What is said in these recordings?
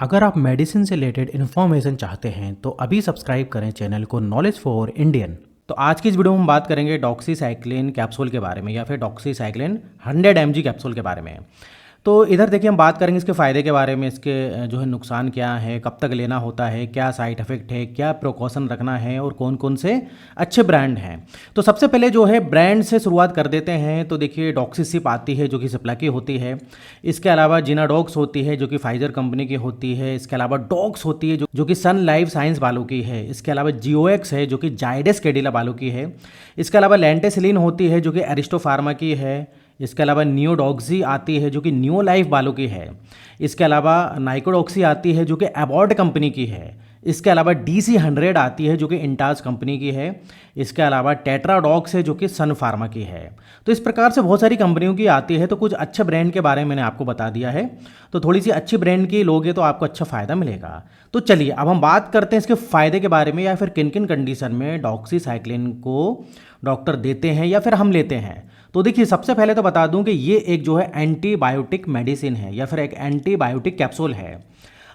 अगर आप मेडिसिन से रिलेटेड इन्फॉर्मेशन चाहते हैं तो अभी सब्सक्राइब करें चैनल को नॉलेज फॉर इंडियन। तो आज की इस वीडियो में हम बात करेंगे डॉक्सीसाइक्लिन कैप्सूल के बारे में या फिर डॉक्सीसाइक्लिन 100 mg कैप्सूल के बारे में। तो इधर देखिए हम बात करेंगे इसके फ़ायदे के बारे में, इसके जो है नुकसान क्या है, कब तक लेना होता है, क्या साइड इफ़ेक्ट है, क्या प्रिकॉशन रखना है और कौन कौन से अच्छे ब्रांड हैं। तो सबसे पहले जो है ब्रांड से शुरुआत कर देते हैं। तो देखिए डॉक्सीसिप आती है जो कि सिप्ला की होती है। इसके अलावा जिनाडॉक्स होती है जो कि फाइजर कंपनी की होती है। इसके अलावा डॉक्स होती है जो कि सन लाइफ साइंस वालों की है। इसके अलावा जियोएक्स है जो कि जाइडस कैडिला वालों की है। इसके अलावा लेंटेसिलिन होती है जो कि एरिस्टो फार्मा की है। इसके अलावा नियोडॉक्सी आती है जो कि न्यू लाइफ वालों की है। इसके अलावा नाइकोडॉक्सी आती है जो कि एबॉर्ड कंपनी की है। इसके अलावा DC-100 आती है जो कि इंटाज कंपनी की है। इसके अलावा टेट्राडॉक्स है जो कि सन फार्मा की है। तो इस प्रकार से बहुत सारी कंपनियों की आती है। तो कुछ अच्छे ब्रांड के बारे में मैंने आपको बता दिया है। तो थोड़ी सी अच्छी ब्रांड की लोगे तो आपको अच्छा फ़ायदा मिलेगा। तो चलिए अब हम बात करते हैं इसके फ़ायदे के बारे में या फिर किन किन कंडीशन में डॉक्सीसाइक्लिन को डॉक्टर देते हैं या फिर हम लेते हैं। तो देखिए सबसे पहले तो बता दूं कि ये एक जो है एंटीबायोटिक मेडिसिन है या फिर एक एंटीबायोटिक कैप्सूल है।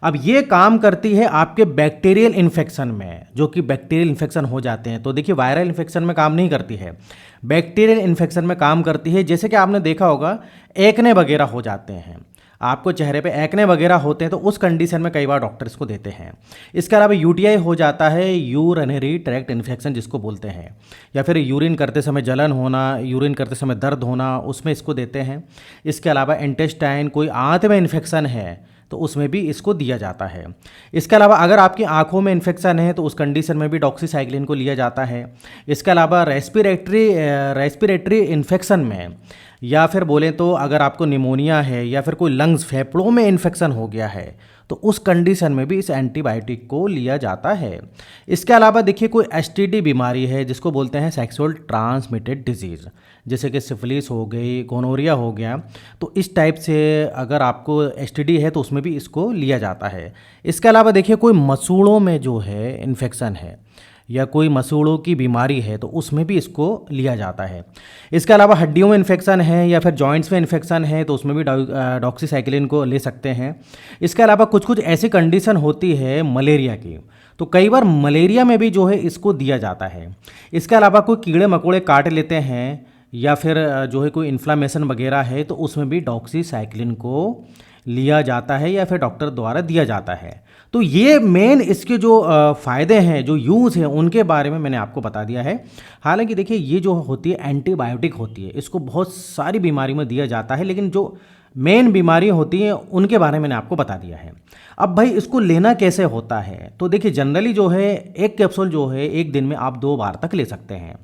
अब ये काम करती है आपके बैक्टीरियल इन्फेक्शन में, जो कि बैक्टीरियल इन्फेक्शन हो जाते हैं। तो देखिए वायरल इन्फेक्शन में काम नहीं करती है, बैक्टीरियल इन्फेक्शन में काम करती है। जैसे कि आपने देखा होगा एक्ने वगैरह हो जाते हैं, आपको चेहरे पे एक्ने वगैरह होते हैं, तो उस कंडीशन में कई बार डॉक्टर इसको देते हैं। इसके अलावा UTI हो जाता है, यूरिनरी ट्रैक्ट इन्फेक्शन जिसको बोलते हैं, या फिर यूरिन करते समय जलन होना, यूरिन करते समय दर्द होना, उसमें इसको देते हैं। इसके अलावा इंटेस्टाइन, कोई आंत में इन्फेक्शन है तो उसमें भी इसको दिया जाता है। इसके अलावा अगर आपकी आंखों में इन्फेक्शन है तो उस कंडीशन में भी डॉक्सीसाइक्लिन को लिया जाता है। इसके अलावा रेस्पिरेटरी इन्फेक्शन में, या फिर बोलें तो अगर आपको निमोनिया है या फिर कोई लंग्स फेफड़ों में इन्फेक्शन हो गया है तो उस कंडीशन में भी इस एंटीबायोटिक को लिया जाता है। इसके अलावा देखिए कोई STD बीमारी है जिसको बोलते हैं सेक्सुअल ट्रांसमिटेड डिजीज़, जैसे कि सिफिलिस हो गई, गोनोरिया हो गया, तो इस टाइप से अगर आपको STD है तो उसमें भी इसको लिया जाता है। इसके अलावा देखिए कोई मसूड़ों में जो है इन्फेक्शन है या कोई मसूड़ों की बीमारी है तो उसमें भी इसको लिया जाता है। इसके अलावा हड्डियों में इन्फेक्शन है या फिर जॉइंट्स में इन्फेक्शन है तो उसमें भी डॉक्सीसाइक्लिन को ले सकते हैं। इसके अलावा कुछ कुछ ऐसी कंडीशन होती है मलेरिया की, तो कई बार मलेरिया में भी जो है इसको दिया जाता है। इसके अलावा कोई कीड़े मकोड़े काट लेते हैं या फिर जो है कोई इन्फ्लामेशन वगैरह है तो उसमें भी डॉक्सीसाइक्लिन को लिया जाता है या फिर डॉक्टर द्वारा दिया जाता है। तो ये मेन इसके जो फ़ायदे हैं, जो यूज़ हैं, उनके बारे में मैंने आपको बता दिया है। हालांकि देखिए ये जो होती है एंटीबायोटिक होती है, इसको बहुत सारी बीमारी में दिया जाता है, लेकिन जो मेन बीमारी होती हैं उनके बारे में मैंने आपको बता दिया है। अब भाई इसको लेना कैसे होता है, तो देखिए जनरली जो है एक कैप्सूल जो है एक दिन में आप 2 बार तक ले सकते हैं।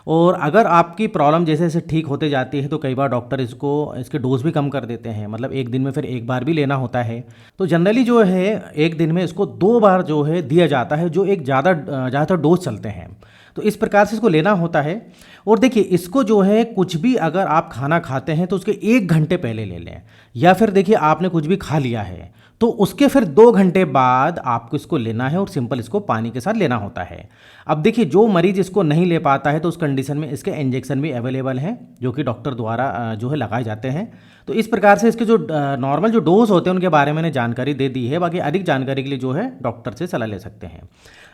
और अगर आपकी प्रॉब्लम जैसे जैसे ठीक होते जाती है तो कई बार डॉक्टर इसके डोज भी कम कर देते हैं, मतलब एक दिन में फिर एक बार भी लेना होता है। तो जनरली जो है एक दिन में इसको 2 बार जो है दिया जाता है, जो एक ज़्यादातर डोज चलते हैं। तो इस प्रकार से इसको लेना होता है। और देखिए इसको जो है कुछ भी अगर आप खाना खाते हैं तो उसके 1 घंटे पहले ले लें, या फिर देखिए आपने कुछ भी खा लिया है तो उसके फिर 2 घंटे बाद आपको इसको लेना है और सिंपल इसको पानी के साथ लेना होता है। अब देखिए जो मरीज इसको नहीं ले पाता है तो उस कंडीशन में इसके इंजेक्शन भी अवेलेबल हैं जो कि डॉक्टर द्वारा जो है लगाए जाते हैं। तो इस प्रकार से इसके जो नॉर्मल जो डोज होते हैं उनके बारे में मैंने जानकारी दे दी है। बाकी अधिक जानकारी के लिए जो है डॉक्टर से सलाह ले सकते हैं।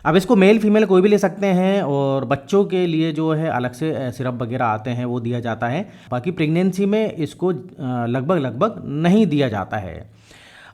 अब इसको मेल फीमेल कोई भी ले सकते हैं, और बच्चों के लिए जो है अलग से सिरप वगैरह आते हैं वो दिया जाता है। बाकी प्रेगनेंसी में इसको लगभग नहीं दिया जाता है।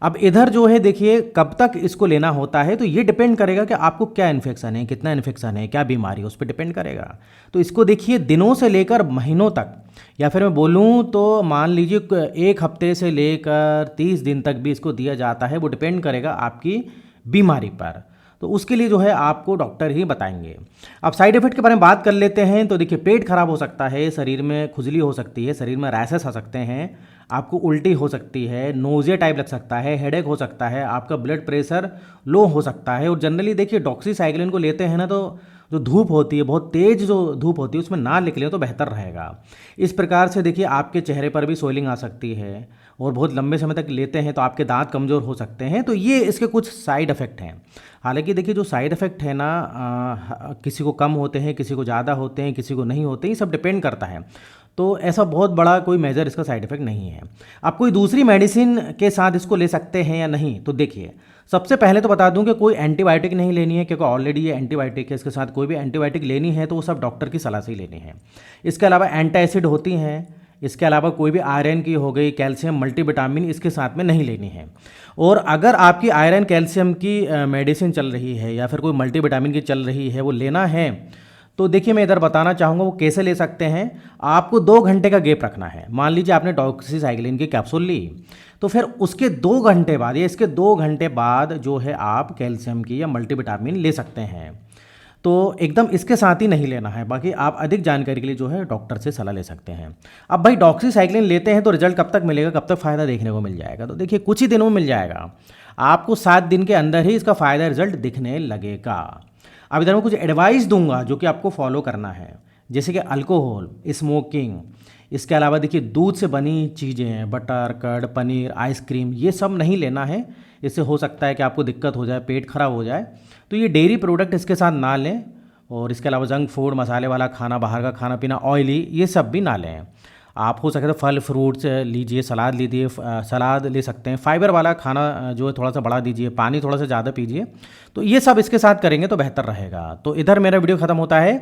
अब इधर जो है देखिए कब तक इसको लेना होता है, तो ये डिपेंड करेगा कि आपको क्या इन्फेक्शन है, कितना इन्फेक्शन है, क्या बीमारी है, उस पर डिपेंड करेगा। तो इसको देखिए दिनों से लेकर महीनों तक, या फिर मैं बोलूँ तो मान लीजिए 1 हफ्ते से लेकर 30 दिन तक भी इसको दिया जाता है। वो डिपेंड करेगा आपकी बीमारी पर, तो उसके लिए जो है आपको डॉक्टर ही बताएंगे। अब साइड इफेक्ट के बारे में बात कर लेते हैं। तो देखिए पेट खराब हो सकता है, शरीर में खुजली हो सकती है, शरीर में रैशेस आ सकते हैं, आपको उल्टी हो सकती है, नोजिया टाइप लग सकता है, हेडेक हो सकता है, आपका ब्लड प्रेशर लो हो सकता है। और जनरली देखिए डॉक्सीसाइक्लिन को लेते हैं ना तो जो धूप होती है, बहुत तेज़ जो धूप होती है उसमें ना निकले तो बेहतर रहेगा। इस प्रकार से देखिए आपके चेहरे पर भी सोइलिंग आ सकती है और बहुत लंबे समय तक लेते हैं तो आपके दांत कमज़ोर हो सकते हैं। तो ये इसके कुछ साइड इफ़ेक्ट हैं। हालांकि देखिए जो साइड इफ़ेक्ट है ना, किसी को कम होते हैं, किसी को ज़्यादा होते हैं, किसी को नहीं होते, ये सब डिपेंड करता है। तो ऐसा बहुत बड़ा कोई मेजर इसका साइड इफ़ेक्ट नहीं है। आप कोई दूसरी मेडिसिन के साथ इसको ले सकते हैं या नहीं, तो देखिए सबसे पहले तो बता दूं कि कोई एंटीबायोटिक नहीं लेनी है, क्योंकि ऑलरेडी ये एंटीबायोटिक है। इसके साथ कोई भी एंटीबायोटिक लेनी है तो वो सब डॉक्टर की सलाह से ही लेनी है। इसके अलावा एंटासिड होती हैं, इसके अलावा कोई भी आयरन की हो गई, कैल्शियम, मल्टीविटामिन इसके साथ में नहीं लेनी है। और अगर आपकी आयरन कैल्शियम की मेडिसिन चल रही है या फिर कोई मल्टीविटामिन की चल रही है, वो लेना है, तो देखिए मैं इधर बताना चाहूँगा वो कैसे ले सकते हैं। आपको 2 घंटे का गैप रखना है। मान लीजिए आपने डॉक्सीसाइक्लिन की कैप्सूल ली, तो फिर उसके 2 घंटे बाद या इसके 2 घंटे बाद जो है आप कैल्शियम की या मल्टीविटामिन ले सकते हैं। तो एकदम इसके साथ ही नहीं लेना है। बाकी आप अधिक जानकारी के लिए जो है डॉक्टर से सलाह ले सकते हैं। अब भाई डॉक्सीसाइक्लिन लेते हैं तो रिजल्ट कब तक मिलेगा, कब तक फ़ायदा देखने को मिल जाएगा, तो देखिए कुछ ही दिनों में मिल जाएगा। आपको 7 दिन के अंदर ही इसका फ़ायदा रिजल्ट दिखने लगेगा। अब इधर मैं कुछ एडवाइस दूंगा जो कि आपको फॉलो करना है, जैसे कि अल्कोहल, स्मोकिंग, इसके अलावा देखिए दूध से बनी चीज़ें, बटर, कर्ड, पनीर, आइसक्रीम, ये सब नहीं लेना है। इससे हो सकता है कि आपको दिक्कत हो जाए, पेट खराब हो जाए। तो ये डेयरी प्रोडक्ट इसके साथ ना लें। और इसके अलावा जंक फूड, मसाले वाला खाना, बाहर का खाना पीना, ऑयली, ये सब भी ना लें। आप हो सके तो फल फ्रूट्स लीजिए, सलाद लीजिए, सलाद ले सकते हैं। फाइबर वाला खाना जो है थोड़ा सा बढ़ा दीजिए, पानी थोड़ा सा ज़्यादा पीजिए। तो ये सब इसके साथ करेंगे तो बेहतर रहेगा। तो इधर मेरा वीडियो खत्म होता है।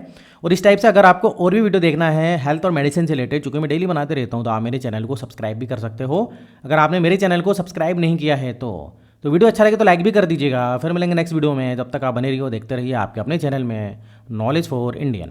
और इस टाइप से अगर आपको और भी वीडियो देखना है हेल्थ और मेडिसिन से रिलेटेड, चूँकि मैं डेली बनाते रहता हूँ, तो आप मेरे चैनल को सब्सक्राइब भी कर सकते हो। अगर आपने मेरे चैनल को सब्सक्राइब नहीं किया है तो वीडियो अच्छा लगे तो लाइक भी कर दीजिएगा। फिर मिलेंगे नेक्स्ट वीडियो में। जब तक आप बने रहिए, देखते रहिए आपके अपने चैनल में नॉलेज फॉर इंडियन।